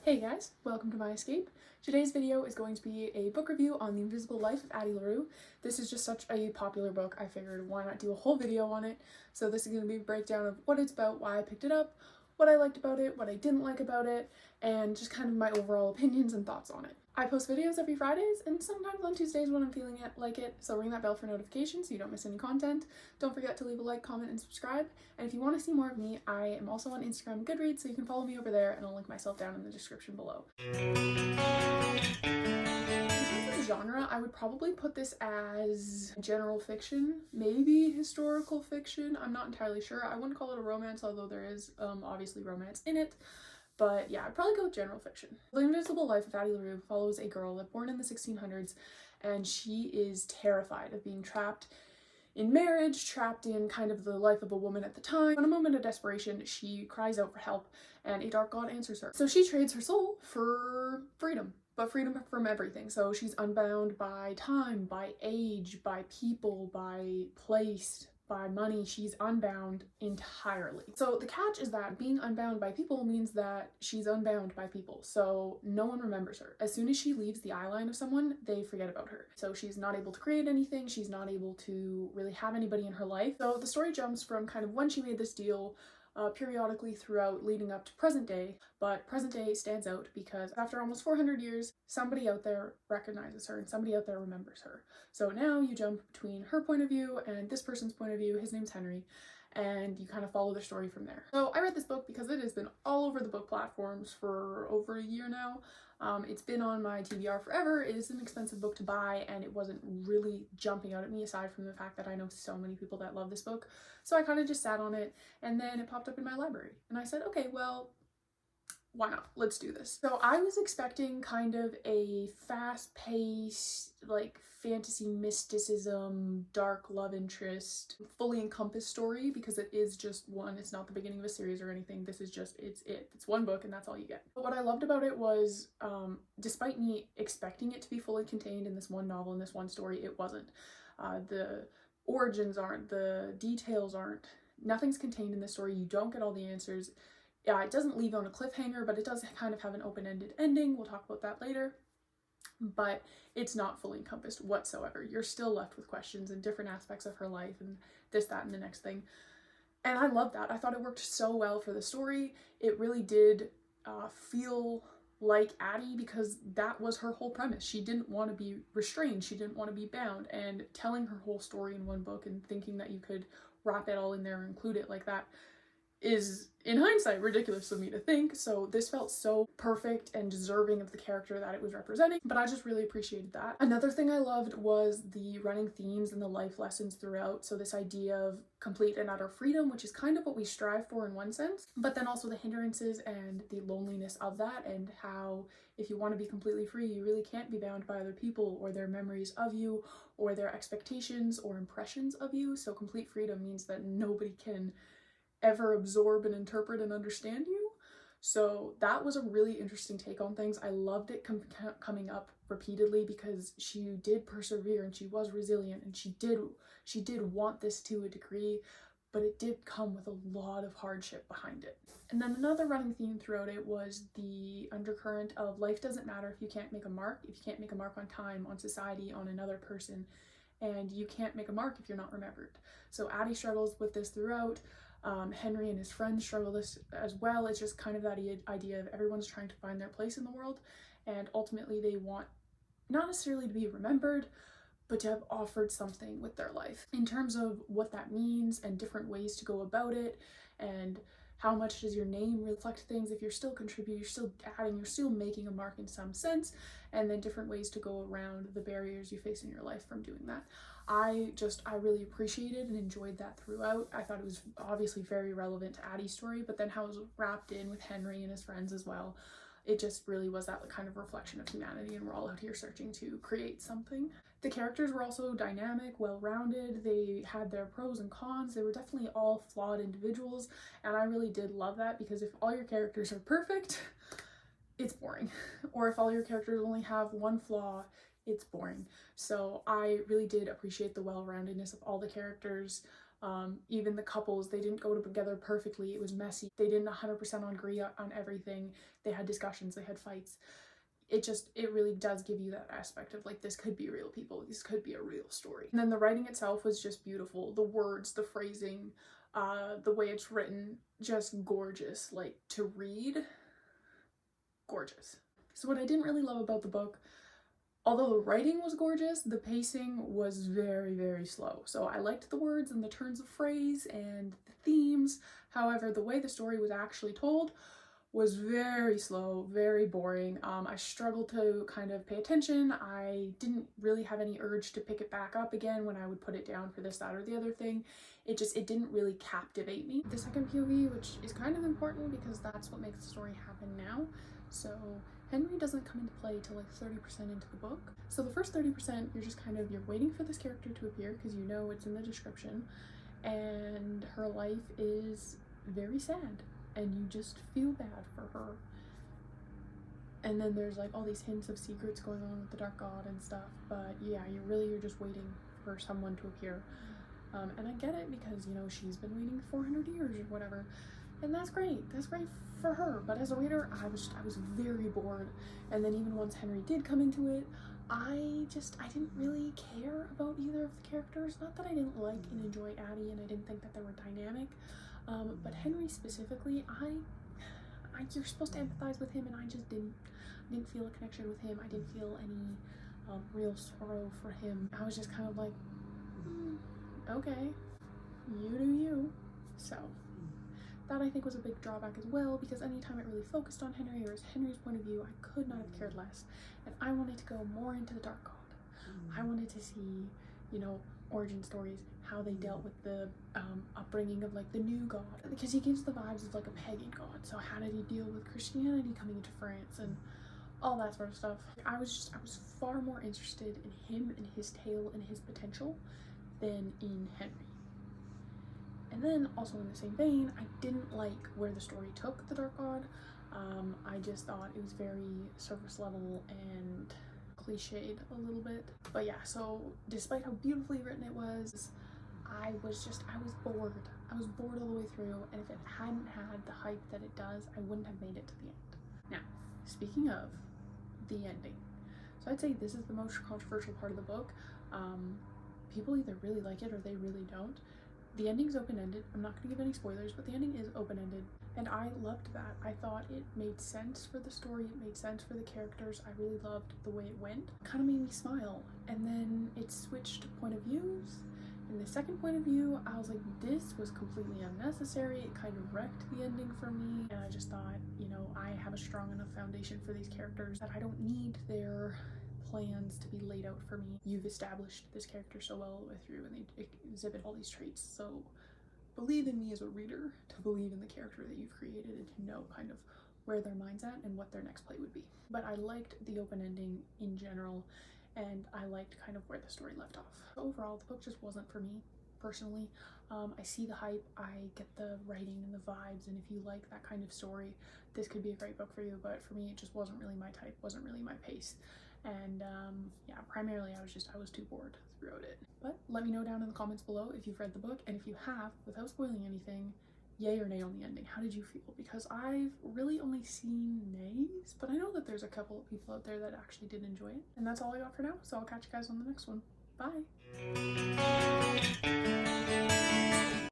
Hey guys, welcome to my escape. Today's video is going to be a book review on The Invisible Life of Addie LaRue. This is just such a popular book, I figured why not do a whole video on it. So this is going to be a breakdown of what it's about, why I picked it up, what I liked about it, what I didn't like about it, and just kind of my overall opinions and thoughts on it. I post videos every Fridays and sometimes on Tuesdays when I'm feeling like it, so ring that bell for notifications so you don't miss any content. Don't forget to leave a like, comment, and subscribe. And if you want to see more of me, I am also on Instagram and Goodreads, so you can follow me over there and I'll link myself down in the description below. In terms of genre, I would probably put this as general fiction, maybe historical fiction. I'm not entirely sure. I wouldn't call it a romance, although there is obviously romance in it. But yeah, I'd probably go with general fiction. The Invisible Life of Addie LaRue follows a girl born in the 1600s, and she is terrified of being trapped in marriage, trapped in kind of the life of a woman at the time. In a moment of desperation, she cries out for help, and a dark god answers her. So she trades her soul for freedom, but freedom from everything. So she's unbound by time, by age, by people, by place, by money. She's unbound entirely. So the catch is that being unbound by people means that she's unbound by people. So no one remembers her. As soon as she leaves the eye line of someone, they forget about her. So she's not able to create anything. She's not able to really have anybody in her life. So the story jumps from kind of when she made this deal periodically throughout leading up to present day, but present day stands out because after almost 400 years, somebody out there recognizes her and somebody out there remembers her. So now you jump between her point of view and this person's point of view. His name's Henry, and you kind of follow their story from there. So I read this book because it has been all over the book platforms for over a year now. It's been on my TBR forever. It is an expensive book to buy, and it wasn't really jumping out at me aside from the fact that I know so many people that love this book. So I kind of just sat on it, and then it popped up in my library. And I said, okay, well, why not? Let's do this. So I was expecting kind of a fast-paced, like fantasy mysticism, dark love interest, fully encompassed story, because it is just one. It's not the beginning of a series or anything. This is just, it's one book and that's all you get. But what I loved about it was, despite me expecting it to be fully contained in this one novel, in this one story, it wasn't. The origins aren't, the details aren't, nothing's contained in this story. You don't get all the answers. Yeah, it doesn't leave on a cliffhanger, but it does kind of have an open-ended ending. We'll talk about that later. But it's not fully encompassed whatsoever. You're still left with questions and different aspects of her life and this, that, and the next thing. And I love that. I thought it worked so well for the story. It really did feel like Addie, because that was her whole premise. She didn't want to be restrained. She didn't want to be bound. And telling her whole story in one book and thinking that you could wrap it all in there and include it like that is, in hindsight, ridiculous of me to think. So this felt so perfect and deserving of the character that it was representing, but I just really appreciated that. Another thing I loved was the running themes and the life lessons throughout. So this idea of complete and utter freedom, which is kind of what we strive for in one sense, but then also the hindrances and the loneliness of that, and how if you want to be completely free, you really can't be bound by other people or their memories of you or their expectations or impressions of you. So complete freedom means that nobody can ever absorb and interpret and understand you. So that was a really interesting take on things. I loved it coming up repeatedly because she did persevere and she was resilient and she did want this to a degree, but it did come with a lot of hardship behind it. And then another running theme throughout it was the undercurrent of life doesn't matter if you can't make a mark, if you can't make a mark on time, on society, on another person, and you can't make a mark if you're not remembered. So Addie struggles with this throughout. Henry and his friends struggle this as well. It's just kind of that idea of everyone's trying to find their place in the world, and ultimately they want not necessarily to be remembered, but to have offered something with their life. In terms of what that means and different ways to go about it, and how much does your name reflect things, if you're still contributing, you're still adding, you're still making a mark in some sense, and then different ways to go around the barriers you face in your life from doing that. I really appreciated and enjoyed that throughout. I thought it was obviously very relevant to Addie's story, but then how it was wrapped in with Henry and his friends as well. It just really was that kind of reflection of humanity, and we're all out here searching to create something. The characters were also dynamic, well-rounded. They had their pros and cons. They were definitely all flawed individuals, and I really did love that, because if all your characters are perfect, it's boring. Or if all your characters only have one flaw, it's boring. So I really did appreciate the well-roundedness of all the characters. Even the couples, they didn't go together perfectly. It was messy. They didn't 100% agree on everything. They had discussions, they had fights. It really does give you that aspect of like, this could be real people, this could be a real story. And then the writing itself was just beautiful. The words, the phrasing, the way it's written, just gorgeous. Like, to read, gorgeous. So what I didn't really love about the book, although the writing was gorgeous, the pacing was very, very slow. So I liked the words and the turns of phrase and the themes. However, the way the story was actually told was very slow, very boring. I struggled to kind of pay attention. I didn't really have any urge to pick it back up again when I would put it down for this, that, or the other thing. It didn't really captivate me. The second POV, which is kind of important because that's what makes the story happen now. So Henry doesn't come into play till like 30% into the book. So the first 30%, you're waiting for this character to appear because you know it's in the description, and her life is very sad. And you just feel bad for her. And then there's like all these hints of secrets going on with the Dark God and stuff. But yeah, you're just waiting for someone to appear. And I get it because, you know, she's been waiting 400 years or whatever. And that's great. That's great for her. But as a reader, I was very bored. And then even once Henry did come into it, I didn't really care about either of the characters. Not that I didn't like and enjoy Addie and I didn't think that they were dynamic. But Henry specifically, you're supposed to empathize with him, and I just didn't feel a connection with him. I didn't feel any real sorrow for him. I was just kind of like, okay, you do you. So that I think was a big drawback as well, because anytime it really focused on Henry or Henry's point of view, I could not have cared less. And I wanted to go more into the Dark God. I wanted to see, you know, origin stories, how they dealt with the upbringing of like the new god, because he gives the vibes of like a pagan god. So how did he deal with Christianity coming into France and all that sort of stuff? I was far more interested in him and his tale and his potential than in Henry. And then also in the same vein, I didn't like where the story took the Dark God. I just thought it was very surface level and cliched a little bit. But yeah, so despite how beautifully written it was, I was bored. I was bored all the way through, and if it hadn't had the hype that it does, I wouldn't have made it to the end. Now, speaking of the ending, so I'd say this is the most controversial part of the book. People either really like it or they really don't. The ending's open-ended. I'm not going to give any spoilers, but the ending is open-ended, and I loved that. I thought it made sense for the story, it made sense for the characters. I really loved the way it went. It kind of made me smile, and then it switched point of views. In the second point of view, I was like, this was completely unnecessary. It kind of wrecked the ending for me, and I just thought, you know, I have a strong enough foundation for these characters that I don't need their plans to be laid out for me. You've established this character so well all the way through, and they exhibit all these traits, so believe in me as a reader to believe in the character that you've created and to know kind of where their mind's at and what their next play would be. But I liked the open ending in general, and I liked kind of where the story left off. Overall, the book just wasn't for me personally. I see the hype, I get the writing and the vibes, and if you like that kind of story, this could be a great book for you, but for me it just wasn't really my type, wasn't really my pace. And yeah, primarily I was too bored throughout it. But let me know down in the comments below if you've read the book, and if you have, without spoiling anything, yay or nay on the ending. How did you feel? Because I've really only seen nays, but I know that there's a couple of people out there that actually did enjoy it. And that's all I got for now, so I'll catch you guys on the next one. Bye!